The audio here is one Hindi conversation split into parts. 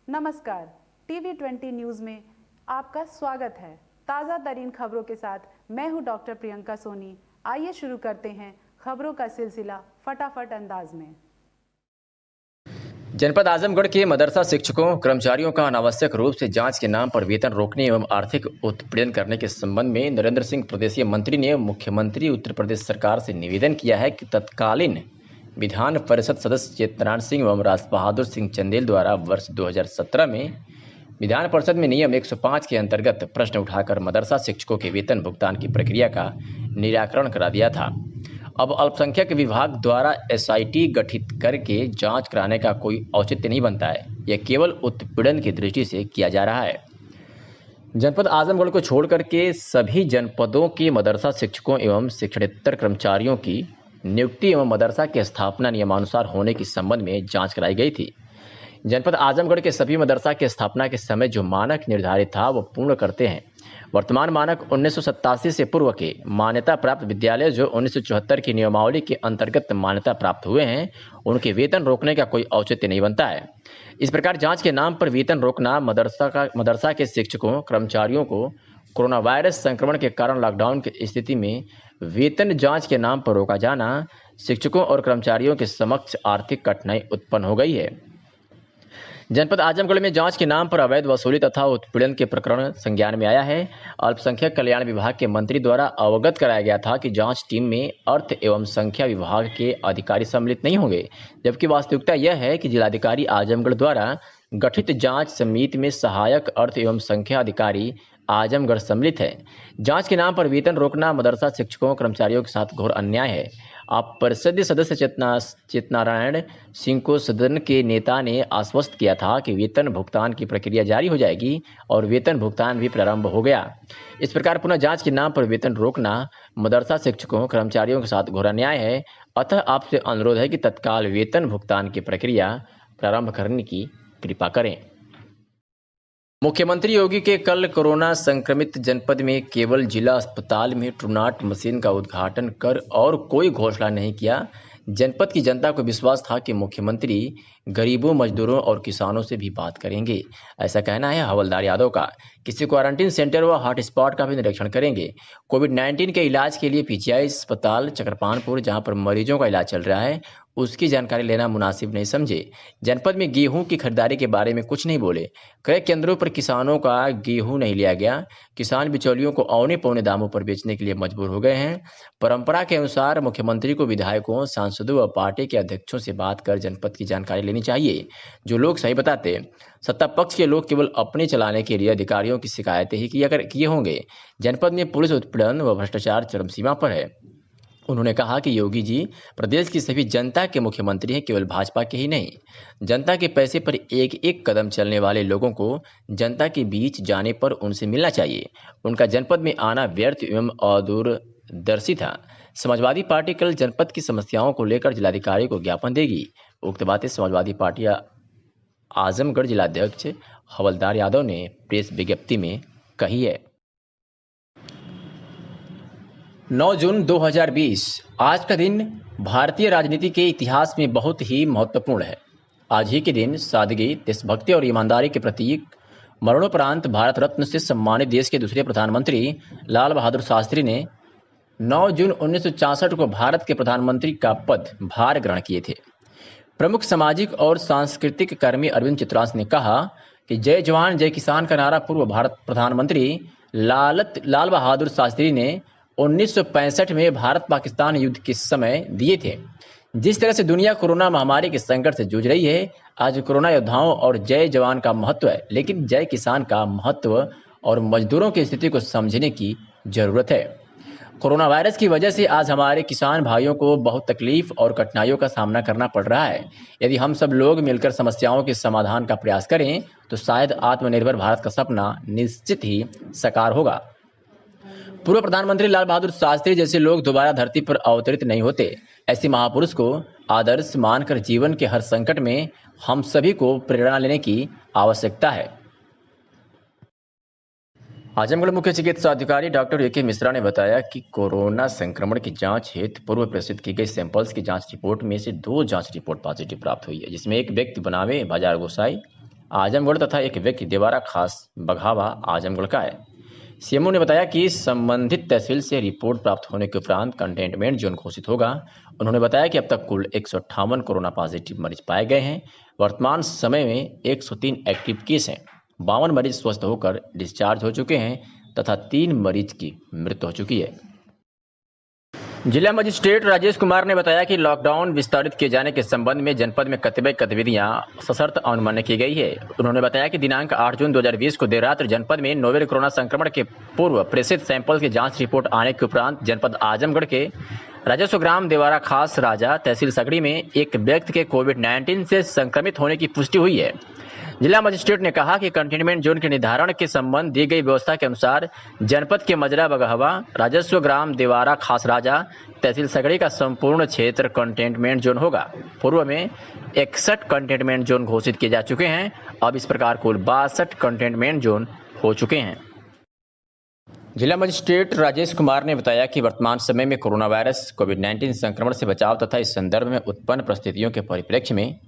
नमस्कार, TV20 न्यूज़ में आपका स्वागत है। ताज़ा तरीन खबरों के साथ मैं हूं डॉक्टर प्रियंका सोनी। आइए शुरू करते हैं खबरों का सिलसिला फटाफट अंदाज में। जनपद आजमगढ़ के मदरसा शिक्षकों कर्मचारियों का अनावश्यक रूप से जांच के नाम पर वेतन रोकने एवं आर्थिक उत्पीड़न करने के संबंध में नरेंद्र सिंह प्रदेशीय मंत्री ने मुख्यमंत्री उत्तर प्रदेश सरकार से निवेदन किया है कि तत्कालीन विधान परिषद सदस्य चेतनारायण सिंह एवं राज बहादुर सिंह चंदेल द्वारा वर्ष 2017 में विधान परिषद में नियम 105 के अंतर्गत प्रश्न उठाकर मदरसा शिक्षकों के वेतन भुगतान की प्रक्रिया का निराकरण करा दिया था। अब अल्पसंख्यक विभाग द्वारा एसआईटी गठित करके जांच कराने का कोई औचित्य नहीं बनता है। यह केवल उत्पीड़न की दृष्टि से किया जा रहा है। जनपद आजमगढ़ को छोड़कर के सभी जनपदों के मदरसा शिक्षकों एवं शिक्षणेतर कर्मचारियों की नियुक्ति एवं मदरसा की स्थापना नियमानुसार होने के संबंध में जांच कराई गई थी। जनपद आजमगढ़ के सभी मदरसा की स्थापना के समय जो मानक निर्धारित था वो पूर्ण करते हैं। वर्तमान मानक 1987 से पूर्व के मान्यता प्राप्त विद्यालय जो 1974 की नियमावली के अंतर्गत मान्यता प्राप्त हुए हैं, उनके वेतन रोकने का कोई औचित्य नहीं बनता है। इस प्रकार जांच के नाम पर वेतन रोकना मदरसा के शिक्षकों कर्मचारियों को कोरोना वायरस संक्रमण के कारण लॉकडाउन की स्थिति में वेतन जांच के नाम पर रोका जाना शिक्षकों और कर्मचारियों के समक्ष आर्थिक कठिनाई उत्पन्न हो गई है। जनपद आजमगढ़ में जांच के नाम पर अवैध वसूली तथा उत्पीड़न के प्रकरण संज्ञान में आया है। अल्पसंख्यक कल्याण विभाग के मंत्री द्वारा अवगत कराया गया था कि जांच टीम में अर्थ एवं संख्या विभाग के अधिकारी सम्मिलित नहीं होंगे, जबकि वास्तविकता यह है कि जिलाधिकारी आजमगढ़ द्वारा गठित जांच समिति में सहायक अर्थ एवं संख्या अधिकारी आजमगढ़ सम्मिलित है। जांच के नाम पर वेतन रोकना मदरसा शिक्षकों कर्मचारियों के साथ घोर अन्याय है। आप परिषद सदस्य चेतनारायण सिंह को सदन के नेता ने आश्वस्त किया था कि वेतन भुगतान की प्रक्रिया जारी हो जाएगी और वेतन भुगतान भी प्रारंभ हो गया। इस प्रकार पुनः जांच के नाम पर वेतन रोकना मदरसा शिक्षकों कर्मचारियों के साथ घोर अन्याय है। अतः आपसे अनुरोध है कि तत्काल वेतन भुगतान की प्रक्रिया प्रारंभ करने की कृपा करें। मुख्यमंत्री योगी के कल कोरोना संक्रमित जनपद में केवल जिला अस्पताल में ट्रूनाट मशीन का उद्घाटन कर और कोई घोषणा नहीं किया। जनपद की जनता को विश्वास था कि मुख्यमंत्री गरीबों, मजदूरों और किसानों से भी बात करेंगे। ऐसा कहना है हवलदार यादव का। किसी क्वारंटीन सेंटर व हॉटस्पॉट का भी निरीक्षण करेंगे। कोविड-19 के इलाज के लिए पीजीआई अस्पताल चक्रपानपुर, जहां पर मरीजों का इलाज चल रहा है, उसकी जानकारी लेना मुनासिब नहीं समझे। जनपद में गेहूं की खरीदारी के बारे में कुछ नहीं बोले। क्रय केंद्रों पर किसानों का गेहूं नहीं लिया गया। किसान बिचौलियों को औने पौने दामों पर बेचने के लिए मजबूर हो गए हैं। परंपरा के अनुसार मुख्यमंत्री को विधायकों, सांसदों व पार्टी के अध्यक्षों से बात कर जनपद की जानकारी लेनी चाहिए। जो लोग सही बताते, सत्ता पक्ष के लोग केवल अपने चलाने के लिए अधिकारियों की शिकायतें ही किए होंगे। जनपद में पुलिस उत्पीड़न व भ्रष्टाचार चरम सीमा पर है। उन्होंने कहा कि योगी जी प्रदेश की सभी जनता के मुख्यमंत्री हैं, केवल भाजपा के ही नहीं। जनता के पैसे पर एक एक कदम चलने वाले लोगों को जनता के बीच जाने पर उनसे मिलना चाहिए। उनका जनपद में आना व्यर्थ एवं अदूरदर्शी था। समाजवादी पार्टी कल जनपद की समस्याओं को लेकर जिलाधिकारी को ज्ञापन देगी। उक्त बातें समाजवादी पार्टी आजमगढ़ जिलाध्यक्ष हवलदार यादव ने प्रेस विज्ञप्ति में कही है। 9 जून 2020 आज का दिन भारतीय राजनीति के इतिहास में बहुत ही महत्वपूर्ण है। आज ही के दिन सादगी, देशभक्ति और ईमानदारी के प्रतीक मरणोपरांत भारत रत्न से सम्मानित देश के दूसरे प्रधानमंत्री लाल बहादुर शास्त्री ने 9 जून 1964 को भारत के प्रधानमंत्री का पद भार ग्रहण किए थे। प्रमुख सामाजिक और सांस्कृतिक कर्मी अरविंद चित्रांश ने कहा कि जय जवान जय किसान का नारा पूर्व भारत प्रधानमंत्री लाल बहादुर शास्त्री ने 1965 में भारत पाकिस्तान युद्ध के समय दिए थे। जिस तरह से दुनिया कोरोना महामारी के संकट से जूझ रही है, आज कोरोना योद्धाओं और जय जवान का महत्व है, लेकिन जय किसान का महत्व और मजदूरों की स्थिति को समझने की जरूरत है। कोरोना वायरस की वजह से आज हमारे किसान भाइयों को बहुत तकलीफ और कठिनाइयों का सामना करना पड़ रहा है। यदि हम सब लोग मिलकर समस्याओं के समाधान का प्रयास करें तो शायद आत्मनिर्भर भारत का सपना निश्चित ही साकार होगा। पूर्व प्रधानमंत्री लाल बहादुर शास्त्री जैसे लोग दोबारा धरती पर अवतरित नहीं होते। ऐसे महापुरुष को आदर्श मानकर जीवन के हर संकट में हम सभी को प्रेरणा लेने की आवश्यकता है। आजमगढ़ मुख्य चिकित्सा अधिकारी डॉक्टर ए के मिश्रा ने बताया कि कोरोना संक्रमण की जांच हेतु पूर्व प्रेषित की गई सैंपल्स की जांच रिपोर्ट में से 2 जांच रिपोर्ट पॉजिटिव प्राप्त हुई है, जिसमें एक व्यक्ति बनावे बाजार गोसाई आजमगढ़ तथा एक व्यक्ति देवारा खास बघावा आजमगढ़ का है। सीएमओ ने बताया कि संबंधित तहसील से रिपोर्ट प्राप्त होने के उपरांत कंटेनमेंट जोन घोषित होगा। उन्होंने बताया कि अब तक कुल 158 कोरोना पॉजिटिव मरीज पाए गए हैं। वर्तमान समय में 103 एक्टिव केस हैं। 52 मरीज स्वस्थ होकर डिस्चार्ज हो चुके हैं तथा 3 मरीज की मृत्यु हो चुकी है। जिला मजिस्ट्रेट राजेश कुमार ने बताया कि लॉकडाउन विस्तारित किए जाने के संबंध में जनपद में कतिपय गतिविधियां सशर्त अवमान्य की गई है। उन्होंने बताया कि दिनांक 8 जून 2020 को देर रात जनपद में नोवेल कोरोना संक्रमण के पूर्व प्रेषित सैंपल की जांच रिपोर्ट आने के उपरांत जनपद आजमगढ़ के राजस्व ग्राम देवारा खास राजा तहसील सगड़ी में एक व्यक्ति के कोविड-19 से संक्रमित होने की पुष्टि हुई है। जिला मजिस्ट्रेट ने कहा कि कंटेनमेंट जोन के निर्धारण के संबंध दी गई व्यवस्था के अनुसार जनपद के मजरा बगहवा राजस्व ग्राम देवारा खास राजा तहसील सगड़ी का संपूर्ण क्षेत्र कंटेनमेंट जोन होगा। पूर्व में 61 कंटेनमेंट जोन घोषित किए जा चुके हैं। अब इस प्रकार कुल 62 कंटेनमेंट जोन हो चुके हैं। जिला मजिस्ट्रेट राजेश कुमार ने बताया कि वर्तमान समय में कोरोना वायरस कोविड-19 संक्रमण से बचाव तथा इस संदर्भ में उत्पन्न परिस्थितियों के परिप्रेक्ष्य में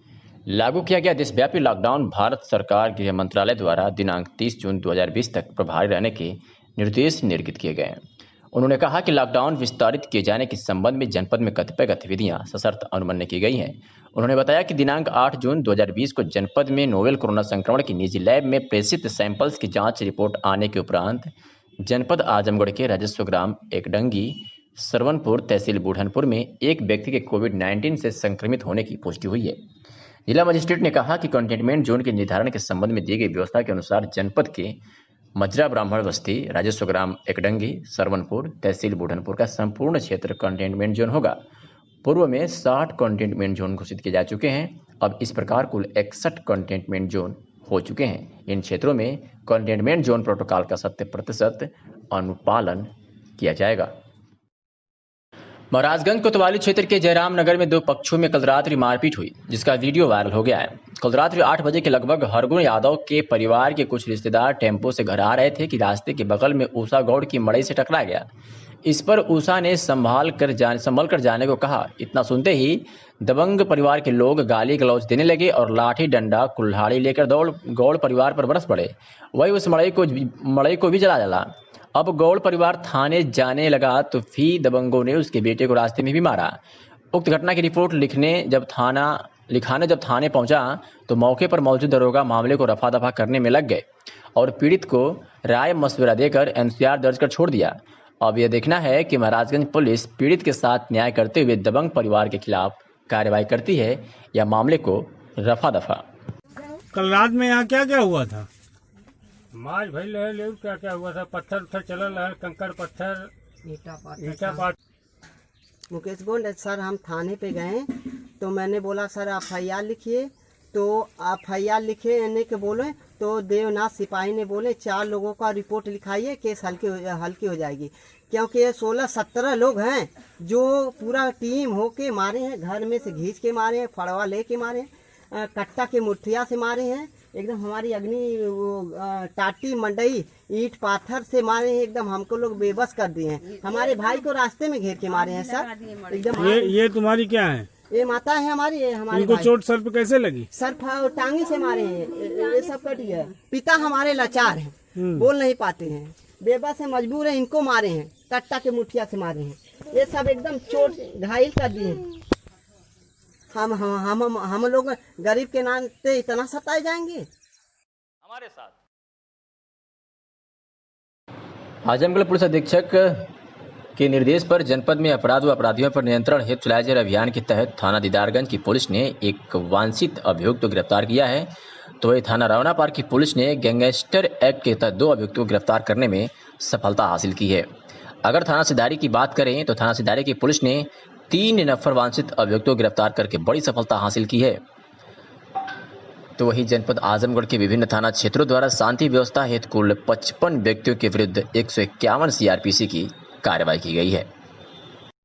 लागू किया गया देशव्यापी लॉकडाउन भारत सरकार गृह मंत्रालय द्वारा दिनांक 30 जून 2020 तक प्रभावी रहने के निर्देश निर्गत किए गए हैं। उन्होंने कहा कि लॉकडाउन विस्तारित किए जाने के संबंध में जनपद में कतिपय गतिविधियां सशर्त अवमान्य की गई हैं। उन्होंने बताया कि दिनांक 8 जून 2020 को जनपद में नोवेल कोरोना संक्रमण की निजी लैब में प्रेषित सैंपल्स की जांच रिपोर्ट आने के उपरांत जनपद आजमगढ़ के राजस्व ग्राम एकदंगी सरवनपुर तहसील बूढ़नपुर में एक व्यक्ति के कोविड-19 से संक्रमित होने की पुष्टि हुई है। जिला मजिस्ट्रेट ने कहा कि कंटेनमेंट जोन के निर्धारण के संबंध में दी गई व्यवस्था के अनुसार जनपद के मजरा ब्राह्मण बस्ती राजस्व ग्राम एकदंगी सरवनपुर तहसील बूढ़नपुर का संपूर्ण क्षेत्र कंटेनमेंट जोन होगा। पूर्व में 60 कंटेनमेंट जोन घोषित किए जा चुके हैं। अब इस प्रकार कुल 61 कंटेनमेंट जोन हो चुके हैं। इन क्षेत्रों में कंटेनमेंट जोन प्रोटोकॉल का 100% अनुपालन किया जाएगा। महाराजगंज कोतवाली क्षेत्र के जयराम नगर में 2 पक्षों में कल रात्रि मारपीट हुई, जिसका वीडियो वायरल हो गया है। कल रात्रि 8 बजे के लगभग हरगुण यादव के परिवार के कुछ रिश्तेदार टेम्पो से घर आ रहे थे कि रास्ते के बगल में उषा गौड़ की मड़ई से टकरा गया। इस पर उषा ने संभल कर जाने को कहा। इतना सुनते ही दबंग परिवार के लोग गाली गलौज देने लगे और लाठी डंडा कुल्हाड़ी लेकर गौड़ परिवार पर बरस पड़े। वही उस मड़ई को भी जला डाला। अब गौड़ परिवार थाने जाने लगा तो फिर दबंगों ने उसके बेटे को रास्ते में भी मारा। उक्त घटना की रिपोर्ट लिखाने जब थाने पहुंचा तो मौके पर मौजूद दरोगा मामले को रफा दफा करने में लग गए और पीड़ित को राय मशविरा देकर एनसीआर दर्ज कर छोड़ दिया। अब यह देखना है कि महाराजगंज पुलिस पीड़ित के साथ न्याय करते हुए दबंग परिवार के खिलाफ कार्रवाई करती है या मामले को रफा दफा। कल रात में यहाँ क्या क्या हुआ था? मार भइल रहे, क्या क्या हुआ था, पत्थर उत्थर चलल रहे, कंकड़ पत्थर ईटा पाट। मुकेश बोल सर, हम थाने पे गए तो मैंने बोला सर FIR लिखिए, तो FIR लिखे यानी के बोले तो देवनाथ सिपाही ने बोले 4 लोगों का रिपोर्ट लिखाइए, केस हल्की हो जाएगी, क्योंकि ये 16-17 लोग हैं जो पूरा टीम होके मारे हैं, घर में से घींच के मारे हैं, फड़वा लेके मारे हैं, कट्टा के मुठिया से मारे हैं, एकदम हमारी अग्नि टाटी मंडई ईंट पाथर से मारे हैं, एकदम हमको लोग बेबस कर दिए हैं। हमारे भाई को रास्ते में घेर के मारे हैं सर एकदम। ये तुम्हारी क्या है? ये माता है हमारी, हमारे इनको चोट सर पे कैसे लगी? सर टांगी से मारे हैं, ये सब कटी है। पिता हमारे लाचार हैं, बोल नहीं पाते हैं, बेबस है, मजबूर है, इनको मारे हैं, कट्टा के मुठिया से मारे हैं, ये सब एकदम चोट घायल कर दिए हैं। हम लोग गरीब के नाते इतना सताए जाएंगे? हमारे साथ आजमगढ़ पुलिस अधीक्षक के निर्देश पर जनपद में अपराध व अपराधियों पर नियंत्रण हेतु चलाए जा रहे अभियान के तहत थाना दीदारगंज की पुलिस ने एक वांछित अभियुक्त को गिरफ्तार किया है। तो वही थाना रावना पार्क की पुलिस ने गैंगस्टर एक्ट के तहत 2 अभियुक्तों को गिरफ्तार करने में सफलता हासिल की है। अगर थाना सिधारी की बात करें तो थाना सिधारी की पुलिस ने 3 नफर वांछित अभियुक्तों को गिरफ्तार करके बड़ी सफलता हासिल की है। तो वही जनपद आजमगढ़ के विभिन्न थाना क्षेत्रों द्वारा शांति व्यवस्था हेतु कुल 55 व्यक्तियों के विरुद्ध 151 CRPC की कार्रवाई की गई है।